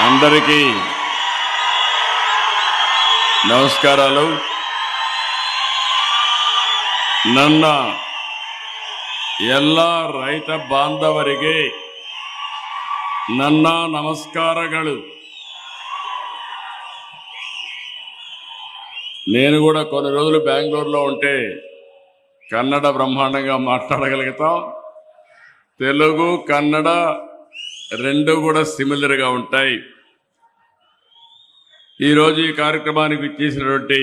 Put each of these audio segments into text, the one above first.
అందరికీ నమస్కారాలు. ನನ್ನ ಎಲ್ಲ ರೈತ ಬಾಂಧವರಿಗೆ ನನ್ನ ನಮಸ್ಕಾರಗಳು. నేను కూడా కొన్ని రోజులు బెంగళూరులో ఉంటే కన్నడ బ్రహ్మాండంగా మాట్లాడగలుగుతాం. తెలుగు కన్నడ రెండు కూడా సిమిలర్గా ఉంటాయి. ఈరోజు ఈ కార్యక్రమానికి ఇచ్చేసినటువంటి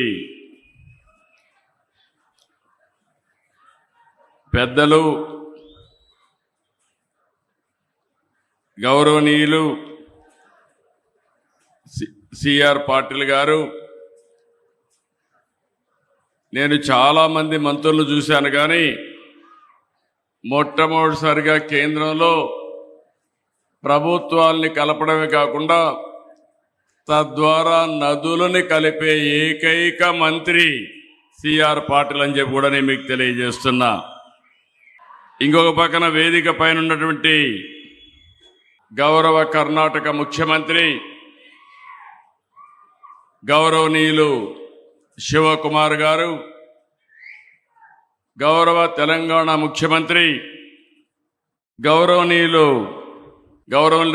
పెద్దలు, గౌరవనీయులు సిఆర్ పాటిల్ గారు, నేను చాలామంది మంత్రులు చూశాను, కానీ మొట్టమొదటిసారిగా కేంద్రంలో ప్రభుత్వాల్ని కలపడమే కాకుండా తద్వారా నదులని కలిపే ఏకైక మంత్రి సిఆర్ పాటిల్ అని చెప్పి కూడా నేను మీకు తెలియజేస్తున్నా. ఇంకొక పక్కన వేదిక పైన ఉన్నటువంటి గౌరవ కర్ణాటక ముఖ్యమంత్రి గౌరవనీయులు శివకుమార్ గారు, గౌరవ తెలంగాణ ముఖ్యమంత్రి గౌరవనీయులు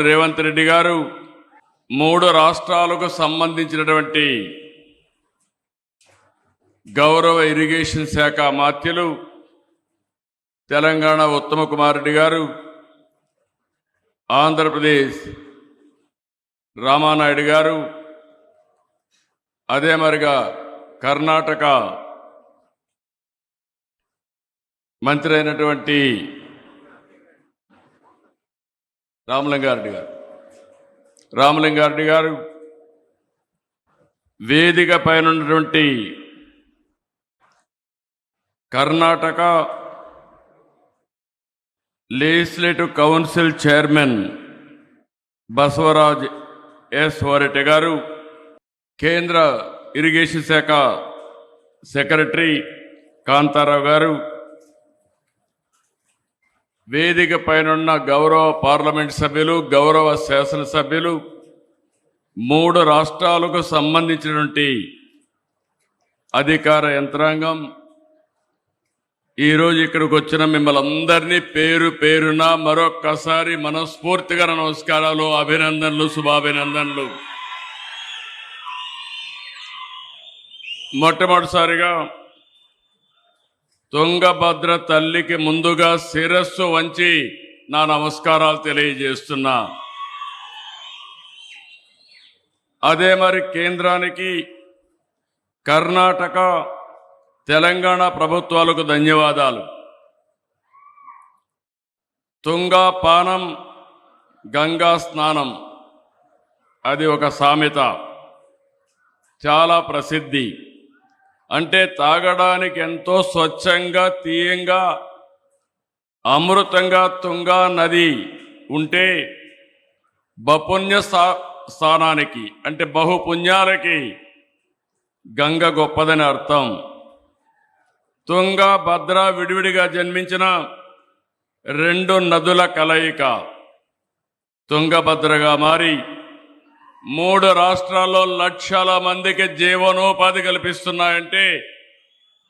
రేవంత్ రెడ్డి గారు, 3 రాష్ట్రాలకు సంబంధించినటువంటి గౌరవ ఇరిగేషన్ శాఖ మాత్యులు తెలంగాణ ఉత్తమ కుమార్ రెడ్డి గారు, ఆంధ్రప్రదేశ్ రామానాయుడు గారు, అదే మరిగా కర్ణాటక మంత్రి అయినటువంటి రామలింగారెడ్డి గారు, వేదిక పైన ఉన్నటువంటి Karnataka legislative council chairman Basavaraj S వరెడ్డి గారు, కేంద్ర ఇరిగేషన్ శాఖ సెక్రటరీ కాంతారావు గారు, వేదిక పైన గౌరవ పార్లమెంట్ సభ్యులు, గౌరవ శాసనసభ్యులు, 3 రాష్ట్రాలకు సంబంధించినటువంటి అధికార యంత్రాంగం, ఈరోజు ఇక్కడికి వచ్చిన మిమ్మల్ని అందరినీ పేరు పేరున మరొక్కసారి మనస్ఫూర్తిగా నమస్కారాలు, అభినందనలు, శుభాభినందనలు. మొట్టమొదటిసారిగా తుంగభద్ర తల్లికి ముందుగా శిరస్సు వంచి నా నమస్కారాలు తెలియజేస్తున్నా. అదే మరి కేంద్రానికి, కర్ణాటక, తెలంగాణ ప్రభుత్వాలకు ధన్యవాదాలు. తుంగా పానం గంగా స్నానం, అది ఒక సామెత, చాలా ప్రసిద్ధి. అంటే తాగడానికి ఎంతో స్వచ్ఛంగా, తీయంగా, అమృతంగా తుంగా నది ఉంటే బపుణ్య స్థానానికి, అంటే బహుపుణ్యాలకి గంగ గొప్పదని అర్థం. తుంగ, భద్ర విడివిడిగా జన్మించిన 2 నదుల కలయిక తుంగభద్రగా మారి 3 రాష్ట్రాల్లో లక్షల మందికి జీవనోపాధి కల్పిస్తున్నాయంటే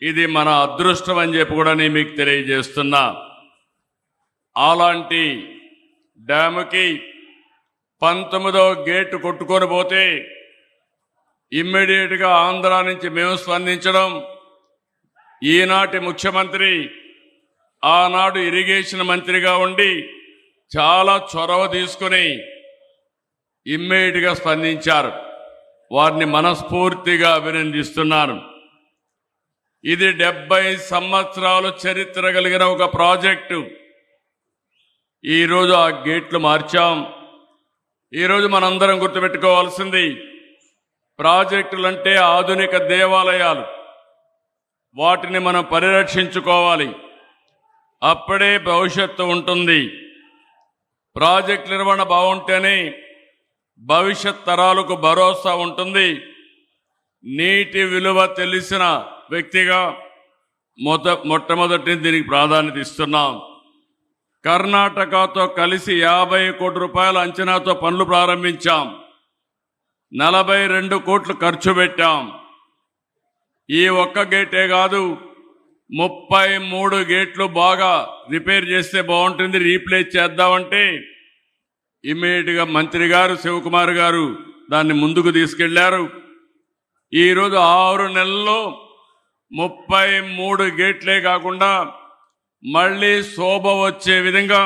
ఇది మన అదృష్టం అని చెప్పి కూడా నేను మీకు తెలియజేస్తున్నా. అలాంటి డ్యాముకి 19వ గేటు కొట్టుకొని పోతే ఇమ్మీడియట్గా ఆంధ్ర నుంచి మేము స్పందించడం, ఈనాటి ముఖ్యమంత్రి ఆనాడు ఇరిగేషన్ మంత్రిగా ఉండి చాలా చొరవ తీసుకుని ఇమ్మీడియట్గా స్పందించారు. వారిని మనస్ఫూర్తిగా అభినందిస్తున్నాను. ఇది 70 సంవత్సరాలు చరిత్ర కలిగిన ఒక ప్రాజెక్టు. ఈరోజు ఆ గేట్లు మార్చాం. ఈరోజు మనందరం గుర్తుపెట్టుకోవాల్సింది, ప్రాజెక్టులంటే ఆధునిక దేవాలయాలు, వాటిని మనం పరిరక్షించుకోవాలి. అప్పుడే భవిష్యత్తు ఉంటుంది. ప్రాజెక్టు నిర్వహణ బాగుంటేనే భవిష్యత్ తరాలకు భరోసా ఉంటుంది. నీటి విలువ తెలిసిన వ్యక్తిగా మొట్టమొదటి దీనికి ప్రాధాన్యత ఇస్తున్నాం. కర్ణాటకతో కలిసి 50 కోట్ల రూపాయల అంచనాతో పనులు ప్రారంభించాం. 42 కోట్లు ఖర్చు పెట్టాం. ఈ ఒక్క గేటే కాదు, 33 గేట్లు బాగా రిపేర్ చేస్తే బాగుంటుంది, రీప్లేస్ చేద్దామంటే ఇమ్మీడియట్గా మంత్రి గారు శివకుమార్ గారు దాన్ని ముందుకు తీసుకెళ్లారు. ఈరోజు 6 నెలల్లో 33 గేట్లే కాకుండా మళ్ళీ శోభ వచ్చే విధంగా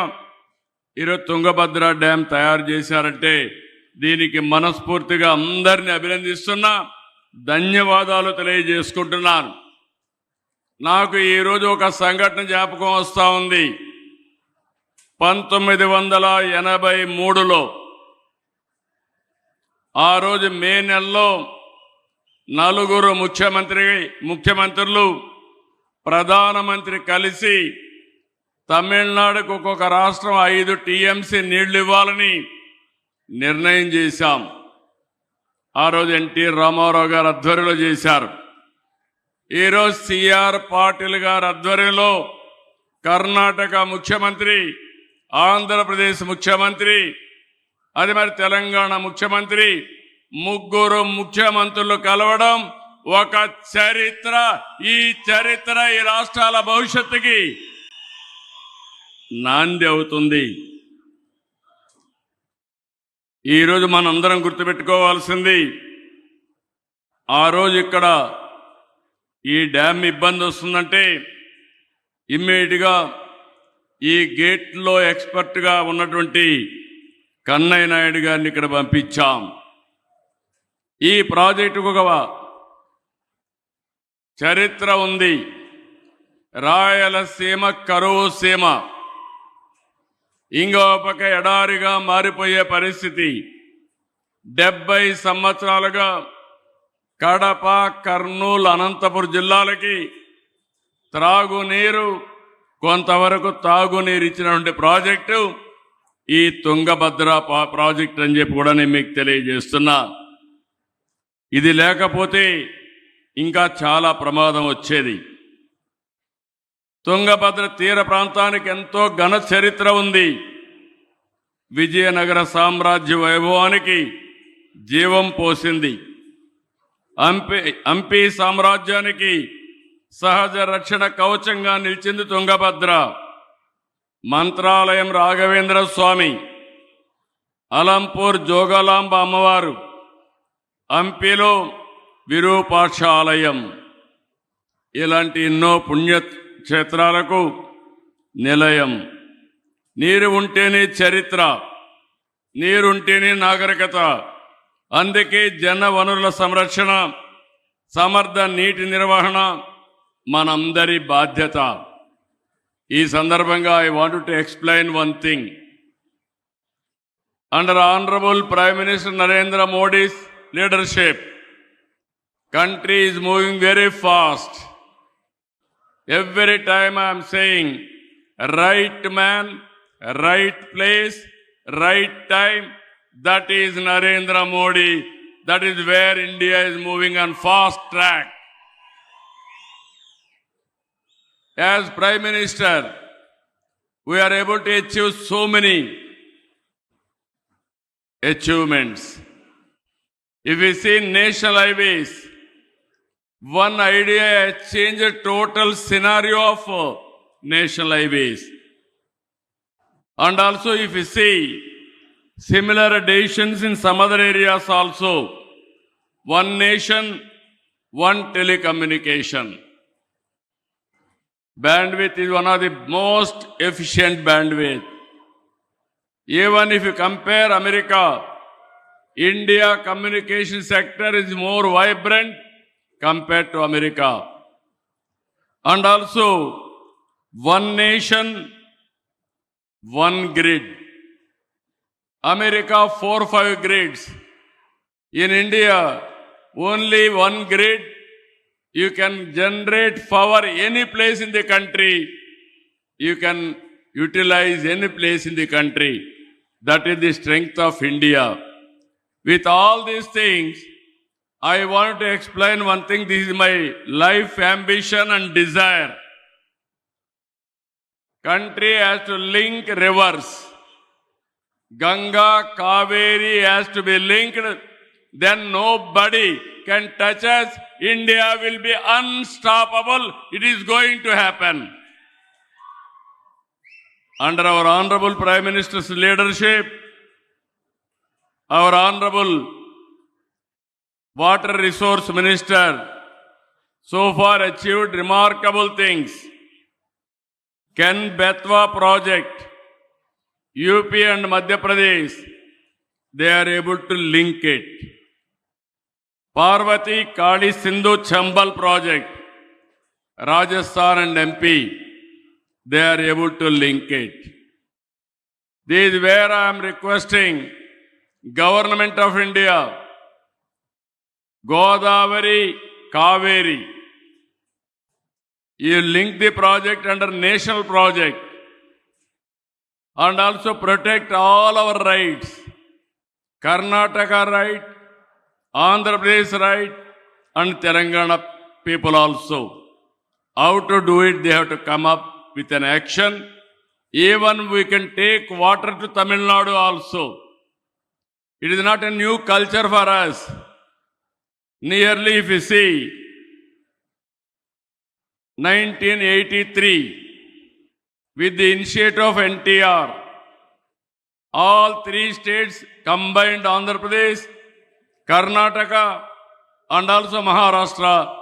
ఈరోజు తుంగభద్ర డ్యాం తయారు చేశారంటే దీనికి మనస్ఫూర్తిగా అందరినీ అభినందిస్తున్నా, ధన్యవాదాలు తెలియజేసుకుంటున్నాను. నాకు ఈరోజు ఒక సంఘటన జ్ఞాపకం వస్తూ ఉంది. 1983లో ఆ రోజు మే నెలలో 4 ముఖ్యమంత్రులు ప్రధానమంత్రి కలిసి తమిళనాడుకు ఒక్కొక్క రాష్ట్రం 5 టీఎంసీ నీళ్లు ఇవ్వాలని నిర్ణయం చేశాం. ఆ రోజు ఎన్టీ రామారావు గారు ఆధ్వర్యంలో చేశారు. ఈరోజు సిఆర్ పాటిల్ గారి ఆధ్వర్యంలో కర్ణాటక ముఖ్యమంత్రి, ఆంధ్రప్రదేశ్ ముఖ్యమంత్రి, అది మరి తెలంగాణ ముఖ్యమంత్రి, 3 ముఖ్యమంత్రులు కలవడం ఒక చరిత్ర. ఈ చరిత్ర ఈ రాష్ట్రాల భవిష్యత్తుకి నాంది అవుతుంది. ఈరోజు మనందరం గుర్తుపెట్టుకోవాల్సింది, ఆ రోజు ఇక్కడ ఈ డ్యామ్ ఇబ్బంది వస్తుందంటే ఇమ్మీడియట్గా ఈ గేట్లో ఎక్స్పర్ట్గా ఉన్నటువంటి కన్నయ్య నాయుడు గారిని ఇక్కడ పంపించాం. ఈ ప్రాజెక్టుకు ఒక చరిత్ర ఉంది. రాయలసీమ కరువు సీమ, ఇంకో పక్క ఎడారిగా మారిపోయే పరిస్థితి. 70 సంవత్సరాలుగా కడప, కర్నూలు, అనంతపురం జిల్లాలకి త్రాగునీరు, కొంతవరకు తాగునీరు ఇచ్చినటువంటి ప్రాజెక్టు ఈ తుంగభద్ర ప్రాజెక్ట్ అని చెప్పి కూడా నేను మీకు తెలియజేస్తున్నా. ఇది లేకపోతే ఇంకా చాలా ప్రమాదం వచ్చేది. తుంగభద్ర తీర ప్రాంతానికి ఎంతో ఘన చరిత్ర ఉంది. విజయనగర సామ్రాజ్య వైభవానికి జీవం పోసింది. హంపి సామ్రాజ్యానికి సహజ రక్షణ కవచంగా నిలిచింది తుంగభద్ర. మంత్రాలయం రాఘవేంద్ర స్వామి, అలంపూర్ జోగాలాంబ అమ్మవారు, హంపిలో విరూపాక్ష ఆలయం, ఇలాంటి ఎన్నో పుణ్యక్షేత్రాలకు నిలయం. నీరు ఉంటేనే చరిత్ర, నీరుంటేనే నాగరికత. అందుకే జన వనరుల సంరక్షణ, సమర్థ నీటి నిర్వహణ మనందరి బాధ్యత. ఈ సందర్భంగా I want to explain one thing. Under honourable prime minister Narendra Modi's leadership, country is moving very fast. Every time I am saying right man, right place, right time, that is Narendra Modi. That is where India is moving on fast track. As Prime Minister, we are able to achieve so many achievements. If we see national highways, one idea has changed the total scenario of national highways. And also if we see similar additions in some other areas also, one nation, one telecommunication. Bandwidth is one of the most efficient bandwidth. Even if you compare America, India communication sector is more vibrant compared to America. And also, one nation, one grid. America 4-5 grids. In India, only one grid. You can generate power any place in the country. You can utilize any place in the country. That is the strength of India. With all these things, I want to explain one thing. This is my life ambition and desire. country has to link rivers. Ganga, Kaveri has to be linked. Then nobody can touch us. India will be unstoppable. It is going to happen. Under our Honorable Prime Minister's leadership, our Honorable Water Resource Minister so far achieved remarkable things. Ken Betwa project, UP and Madhya Pradesh, they are able to link it. Parvati Kali Sindhu Chambal project, Rajasthan and MP, they are able to link it. This is where I am requesting Government of India, Godavari, Kaveri, you link the project under national project and also protect all our rights. Karnataka right, Andhra Pradesh right, and Telangana people also. How to do it, they have to come up with an action. Even we can take water to Tamil Nadu also. It is not a new culture for us. Nearly, if you see, 1983, with the initiative of NTR, all three states combined, Andhra Pradesh, Karnataka, and also Maharashtra,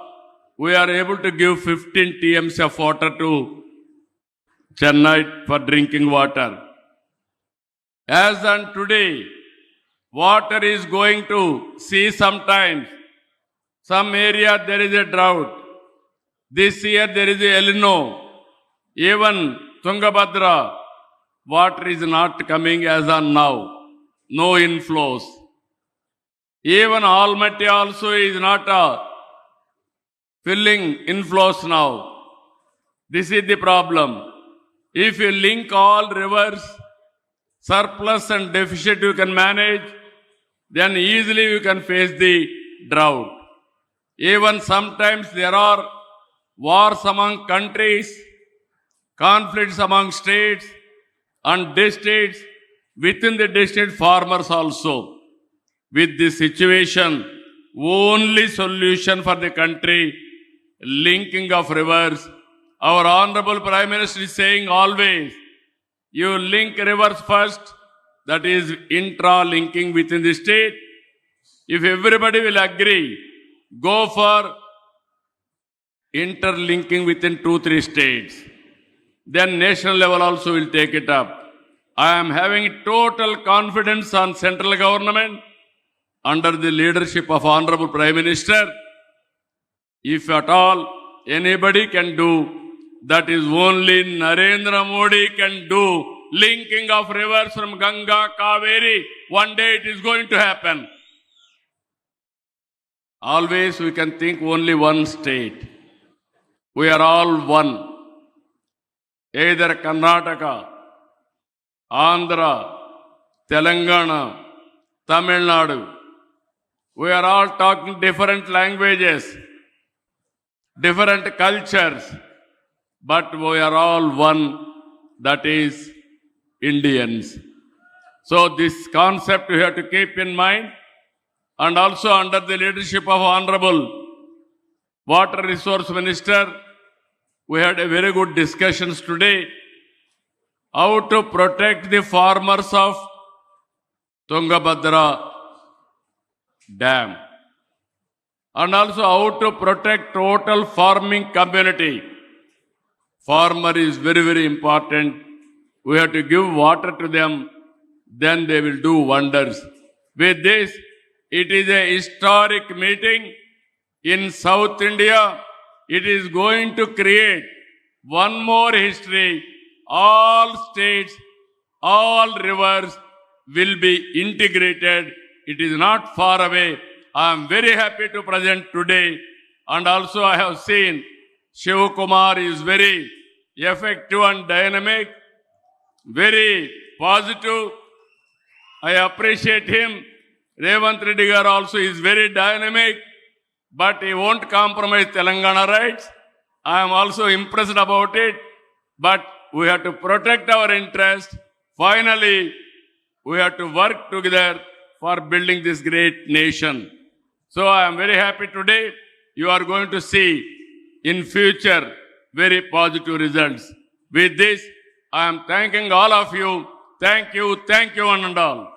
we are able to give 15 TMs of water to Chennai for drinking water. As on today, water is going to see sometimes. Some area there is a drought. This year there is a El Nino. Even Tungabhadra, water is not coming as on now. No inflows. Even Almaty also is not filling inflows now. This is the problem. If you link all rivers, surplus and deficit you can manage, then easily you can face the drought. Even sometimes there are wars among countries, conflicts among states and districts, within the district farmers also. With this situation, only solution for the country, linking of rivers. Our Honorable Prime Minister is saying always, you link rivers first, that is intra-linking within the state. If everybody will agree, go for interlinking within 2-3 states. Then national level also will take it up. I am having total confidence on central government under the leadership of Honorable Prime Minister. If at all anybody can do, that is only Narendra Modi can do. Linking of rivers from Ganga, Kaveri, one day it is going to happen. Always we can think only one state. We are all one. Either Karnataka, Andhra, Telangana, Tamil Nadu. We are all talking different languages, different cultures, but we are all one, that is Indians. So this concept we have to keep in mind, and also under the leadership of Honorable Water Resource Minister, we had a very good discussions today, how to protect the farmers of Tungabhadra Dam, and also how to protect total farming community. Farmer is very, very important. We have to give water to them, then they will do wonders. With this, it is a historic meeting in South India. It is going to create one more history. All states, all rivers will be integrated. It is not far away. I am very happy to present today. And also I have seen Shiv Kumar is very effective and dynamic, very positive. I appreciate him. Revanth Reddy Garu also is very dynamic, but he won't compromise Telangana rights. I am also impressed about it. But we have to protect our interest. Finally, we have to work together for building this great nation. So I am very happy today. You are going to see in future very positive results. With this, I am thanking all of you. Thank you, one and all.